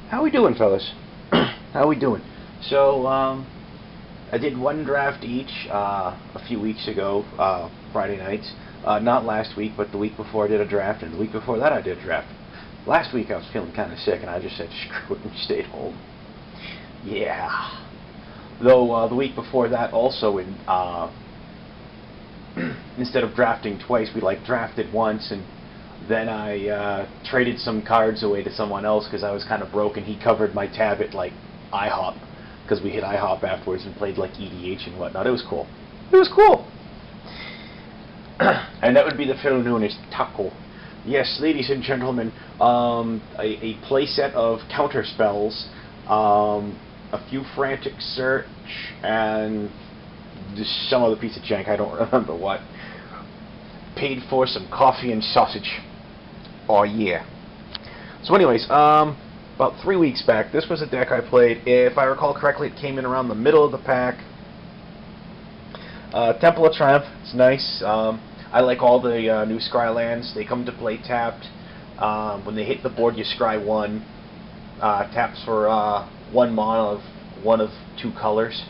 How we doing, fellas? How we doing? So, I did one draft each a few weeks ago, Friday nights. Not last week, but the week before I did a draft, and the week before that I did a draft. Last week I was feeling kind of sick, and I just said screw it and stayed home. Yeah. Though the week before that also, instead of drafting twice, we drafted once, and then I traded some cards away to someone else because I was kind of broke, and he covered my tab at IHOP because we hit IHOP afterwards and played EDH and whatnot. It was cool. It was cool. And that would be the fellow known as Taco. Yes, ladies and gentlemen, a playset of counter spells, a few frantic search, and just some other piece of jank, I don't remember what. Paid for some coffee and sausage. Oh yeah. So anyways, about 3 weeks back, this was a deck I played. If I recall correctly, it came in around the middle of the pack. Temple of Triumph, it's nice. I like all the new Scry lands. They come to play tapped. When they hit the board, you scry one. Taps for 1 mana of one of 2 colors.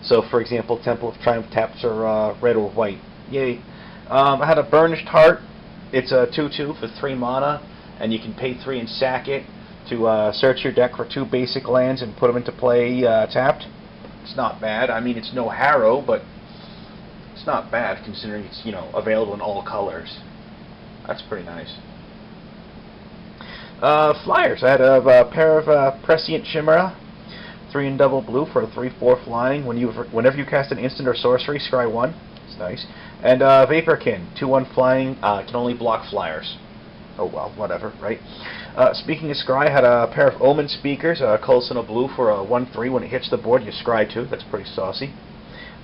So, for example, Temple of Triumph taps are red or white. Yay. I had a Burnished Heart. It's a 2/2 for 3 mana, and you can pay 3 and sack it to search your deck for 2 basic lands and put them into play tapped. It's not bad. I mean, it's no Harrow, but it's not bad considering it's, available in all colors. That's pretty nice. Flyers. I had a pair of Prescient Chimera, 3 and double blue for a 3/4 flying. Whenever you cast an instant or sorcery, scry 1. It's nice. And Vaporkin, 2/1 flying, can only block flyers. Oh well, whatever, right? Speaking of scry, I had a pair of Omen Speakers, Colson of blue for a 1/3. When it hits the board, you scry 2. That's pretty saucy.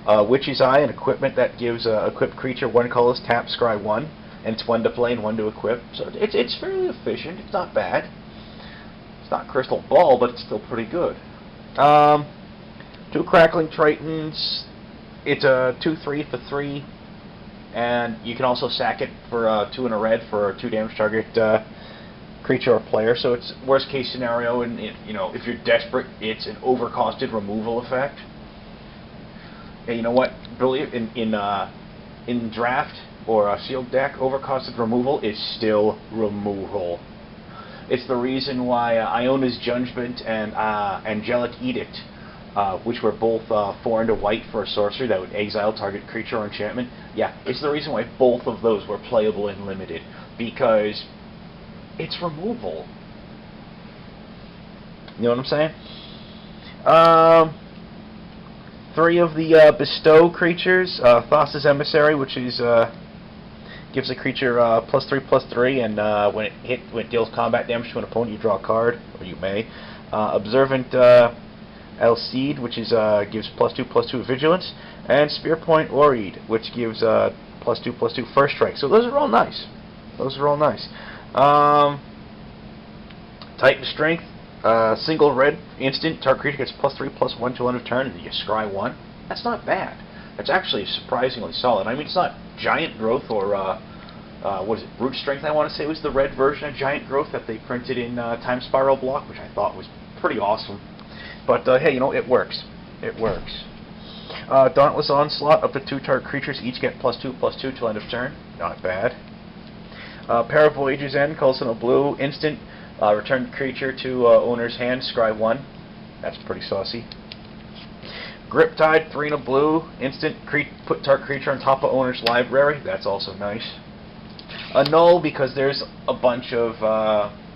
Witch's Eye, an equipment that gives equipped creature 1 colorless, tap, scry 1. And it's 1 to play and 1 to equip. So it's fairly efficient. It's not bad. It's not Crystal Ball, but it's still pretty good. 2 Crackling Tritons. It's a 2/3 for 3. And you can also sack it for 2 and a red for a 2 damage target creature or player. So it's worst case scenario, and if you're desperate, it's an overcosted removal effect. And you know what? Believe in draft or a sealed deck, overcosted removal is still removal. It's the reason why Iona's Judgment and Angelic Edict, which were both 4 and a white for a sorcery that would exile target creature or enchantment. Yeah, it's the reason why both of those were playable in Limited, because it's removal. You know what I'm saying? 3 of the Bestow creatures, Thassa's Emissary, which is gives a creature +3/+3, and when it deals combat damage to an opponent, you draw a card, or you may. Observant Elseed, which is gives +2/+2 Vigilance, and Spearpoint Oread, which gives +2/+2 First Strike. So those are all nice. Those are all nice. Titan Strength, single red instant, target creature gets +3/+1 till end of turn, and you scry 1. That's not bad. That's actually surprisingly solid. I mean, it's not Giant Growth or what is it? Brute Strength, I want to say, was the red version of Giant Growth that they printed in Time Spiral block, which I thought was pretty awesome. But hey, it works. It works. Dauntless Onslaught, up to 2 target creatures each get +2/+2 till end of turn. Not bad. Pair of Voyager's End, Coulson of blue, instant, return creature to owner's hand, scry 1. That's pretty saucy. Griptide, 3 and a blue, instant, put target creature on top of owner's library. That's also nice. Annul, because there's a bunch of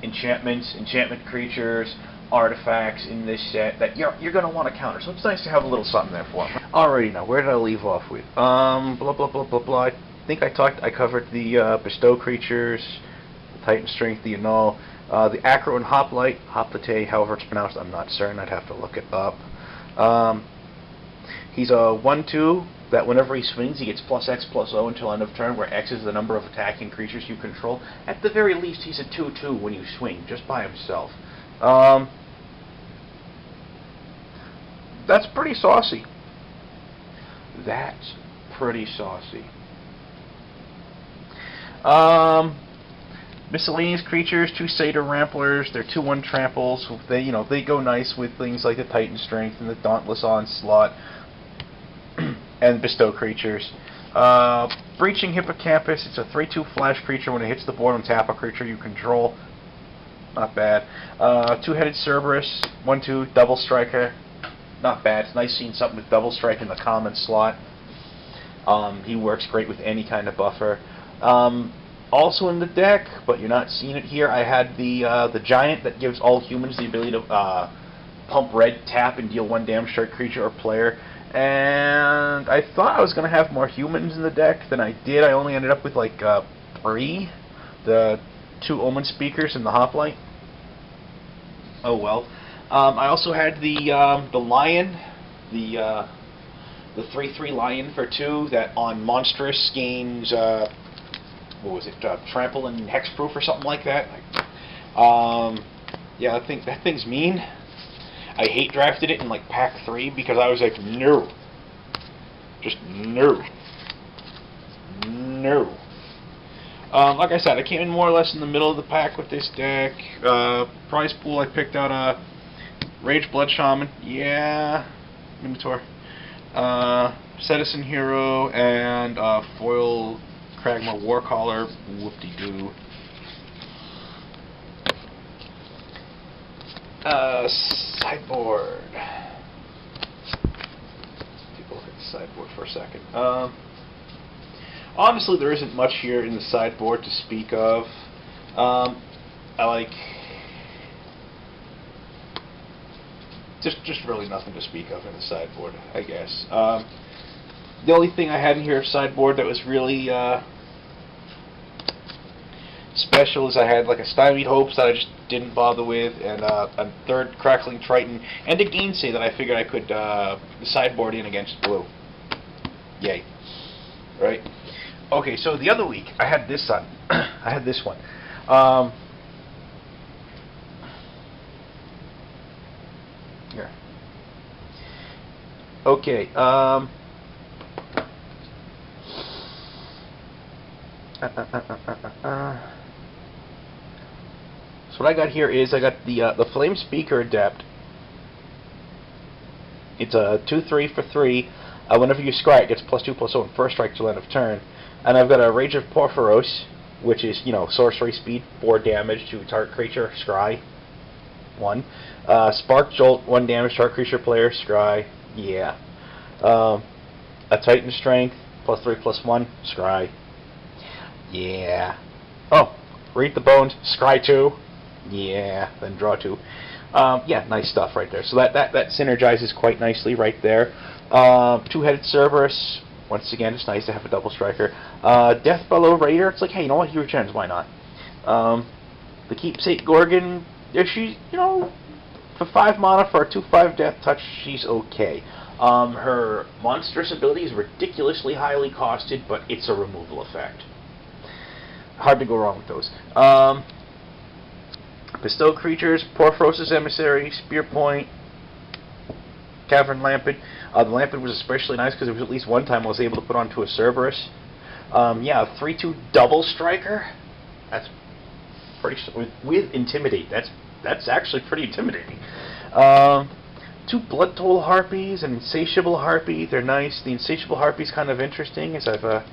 enchantment creatures, artifacts in this set that you're going to want to counter. So it's nice to have a little something there for them. Alrighty, now where did I leave off with? Blah blah blah blah blah. I think I covered the Bestow creatures, the Titan Strength, the Annul, the Acro and Hoplite, however it's pronounced. I'm not certain. I'd have to look it up. He's a 1/2 that whenever he swings, he gets +X/+0 until end of turn, where X is the number of attacking creatures you control. At the very least, he's a 2/2 when you swing, just by himself. That's pretty saucy. That's pretty saucy. Miscellaneous creatures, 2 Satyr Ramplers, they're 2/1 tramples. They go nice with things like the Titan Strength and the Dauntless Onslaught and bestow creatures. Breaching Hippocampus, it's a 3/2 flash creature. When it hits the board on tap a creature you control. Not bad. 2-headed Cerberus, 1/2 double striker. Not bad. It's nice seeing something with double strike in the common slot. He works great with any kind of buffer. Also in the deck, but you're not seeing it here, I had the Giant that gives all humans the ability to pump red, tap, and deal 1 damage to a creature or player. And I thought I was going to have more humans in the deck than I did. I only ended up with like 3. The 2 Omen Speakers and the Hoplite. Oh well. I also had the Lion, the 3/3 Lion for 2 that on Monstrous gains what was it? Trample and Hexproof or something like that. Yeah, I think that thing's mean. I hate drafted it in like pack 3 because I was like, no, just no, no. Like I said, I came in more or less in the middle of the pack with this deck. Prize pool, I picked out a Rage Blood Shaman, yeah, Minotaur, Citizen Hero, and Foil Kragma Warcaller, whoop-de-doo. Sideboard. Take a look at the sideboard for a second. Honestly, there isn't much here in the sideboard to speak of. I like just really nothing to speak of in the sideboard, I guess. The only thing I had in here sideboard that was really special is I had like a Stymied Hopes that I just didn't bother with, and a 3rd Crackling Triton, and a Gainsay that I figured I could sideboard in against blue. Yay. Right? Okay, so the other week I had this I had this one. Here. Okay, so what I got here is I got the Flame Speaker Adept. It's a 2/3 for 3. Whenever you scry, it gets +2/+0 on first strike till end of turn. And I've got a Rage of Porphyros, which is sorcery speed, 4 damage to target creature, scry 1. Spark Jolt, 1 damage to target creature player, scry, yeah. A Titan Strength, +3/+1, scry. Yeah. Oh, Read the Bones, scry 2. Yeah, then draw 2. Yeah, nice stuff right there. So that synergizes quite nicely right there. 2-headed Cerberus. Once again, it's nice to have a double striker. Deathbellow Raider. It's like, hey, you know what? He returns. Why not? The Keepsake Gorgon. She's, for 5 mana for a 2/5 death touch, she's okay. Her monstrous ability is ridiculously highly costed, but it's a removal effect. Hard to go wrong with those. Bestow creatures, Porphyros' Emissary, Spear Point, Cavern Lampid. The Lampid was especially nice because it was at least one time I was able to put onto a Cerberus. Yeah, a 3/2 double striker. That's pretty with Intimidate. That's actually pretty intimidating. 2 Blood Toll Harpies and Insatiable Harpy. They're nice. The Insatiable Harpy is kind of interesting, as I've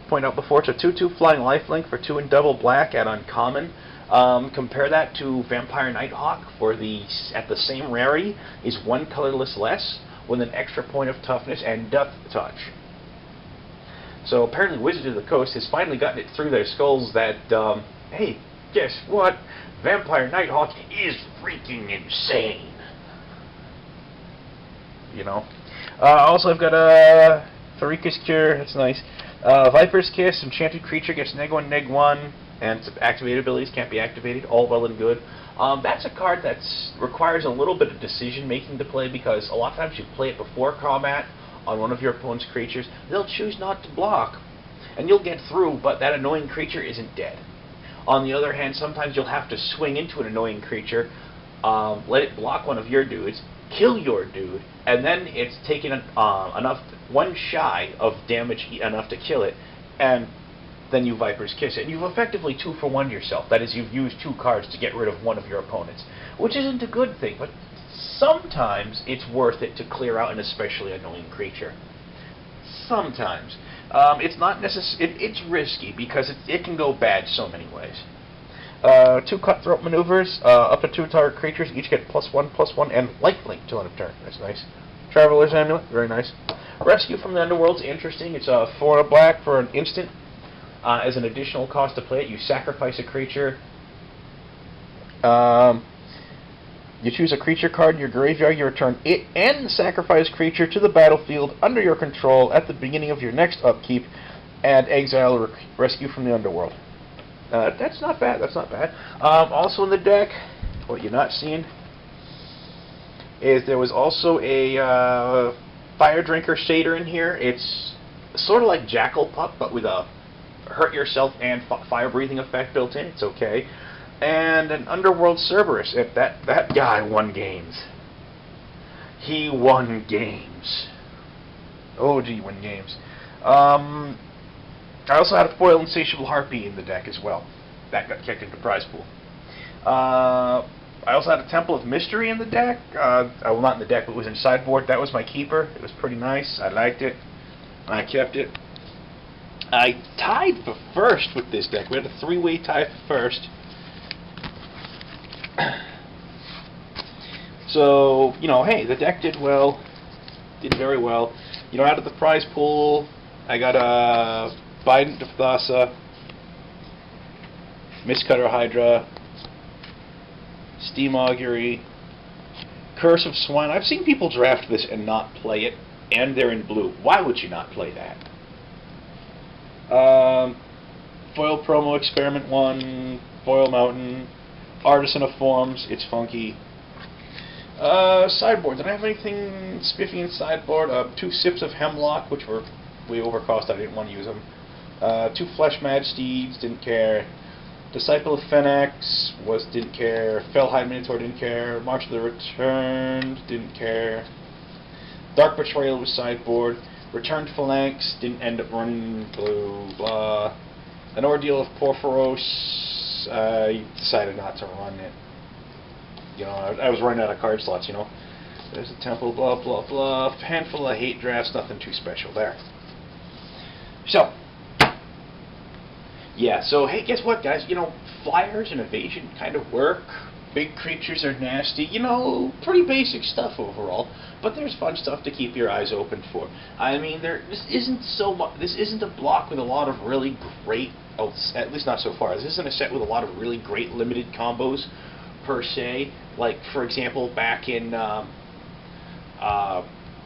pointed out before. It's a 2/2 Flying Lifelink for 2 and double black at uncommon. Compare that to Vampire Nighthawk at the same rarity is 1 colorless less with an extra point of toughness and Death Touch. So apparently Wizards of the Coast has finally gotten it through their skulls that, hey, guess what? Vampire Nighthawk is freaking insane. Also I've got a Tharika's Cure, that's nice. Viper's Kiss, enchanted creature gets -1, -1, and activated abilities can't be activated, all well and good. That's a card that requires a little bit of decision making to play, because a lot of times you play it before combat on one of your opponent's creatures, they'll choose not to block, and you'll get through, but that annoying creature isn't dead. On the other hand, sometimes you'll have to swing into an annoying creature, let it block one of your dudes, kill your dude, and then it's taken one shy of damage enough to kill it, and then you Viper's Kiss it. And you've effectively 2-for-1 yourself. That is, you've used 2 cards to get rid of one of your opponents. Which isn't a good thing, but sometimes it's worth it to clear out an especially annoying creature. Sometimes. It's not it's risky, because it can go bad so many ways. 2 Cutthroat Maneuvers, up to 2 target creatures, each get +1/+1, and lifelink till end of turn. That's nice. Traveler's Amulet, very nice. Rescue from the Underworld's interesting. It's 4 and a black for an instant. As an additional cost to play it, you sacrifice a creature. You choose a creature card in your graveyard, you return it and the sacrificed creature to the battlefield under your control at the beginning of your next upkeep, and exile Rescue from the Underworld. That's not bad, that's not bad. Also in the deck, what you're not seeing is there was also a Fire Drinker Satyr in here. It's sort of like Jackal Pup, but with a hurt yourself and fire breathing effect built in. It's okay. And an Underworld Cerberus. That guy won games. He won games. Oh, gee, won games. I also had a Foil Insatiable Harpy in the deck as well. That got kicked into prize pool. I also had a Temple of Mystery in the deck. Well, not in the deck, but it was in sideboard. That was my keeper. It was pretty nice. I liked it. I kept it. I tied for first with this deck. We had a 3-way tie for first. So, you know, hey, the deck did well. Did very well. You know, out of the prize pool, I got a Bident of Thassa, Mistcutter Hydra, Steam Augury, Curse of Swine. I've seen people draft this and not play it, and they're in blue. Why would you not play that? Foil Promo Experiment 1, Foil Mountain, Artisan of Forms, it's funky. Sideboard, did I have anything spiffy in sideboard? 2 Sips of Hemlock, which were way overcost, I didn't want to use them. 2 Flesh Mad Steeds, didn't care. Disciple of Phoenix, didn't care. Fellhide Minotaur, didn't care. March of the Returned, didn't care. Dark Betrayal was sideboard. Returned Phalanx, didn't end up running blue, blah. An Ordeal of Porphyros, I decided not to run it. You know, I was running out of card slots, you know. There's a Temple, blah, blah, blah. Handful of hate drafts, nothing too special there. So, yeah, so hey, guess what, guys? You know, flyers and evasion kind of work. Big creatures are nasty. You know, pretty basic stuff overall. But there's fun stuff to keep your eyes open for. I mean, this isn't a block with a lot of really great, at least not so far. This isn't a set with a lot of really great limited combos per se. Like, for example, back in the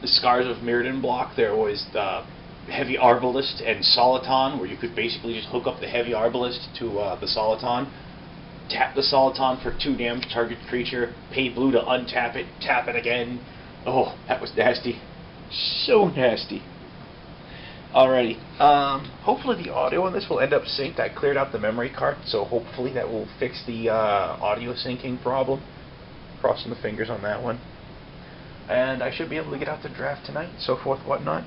Scars of Mirrodin block, there was the Heavy Arbalist and Soliton, where you could basically just hook up the Heavy Arbalist to the Soliton, tap the Soliton for 2 damage target creature, pay blue to untap it, tap it again. Oh, that was nasty. So nasty. Alrighty. Hopefully the audio on this will end up synced. I cleared out the memory card, so hopefully that will fix the audio syncing problem. Crossing the fingers on that one. And I should be able to get out the draft tonight, so forth, whatnot.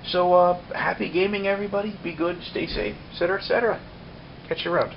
So, happy gaming, everybody. Be good, stay safe, etc., etc. Catch you around.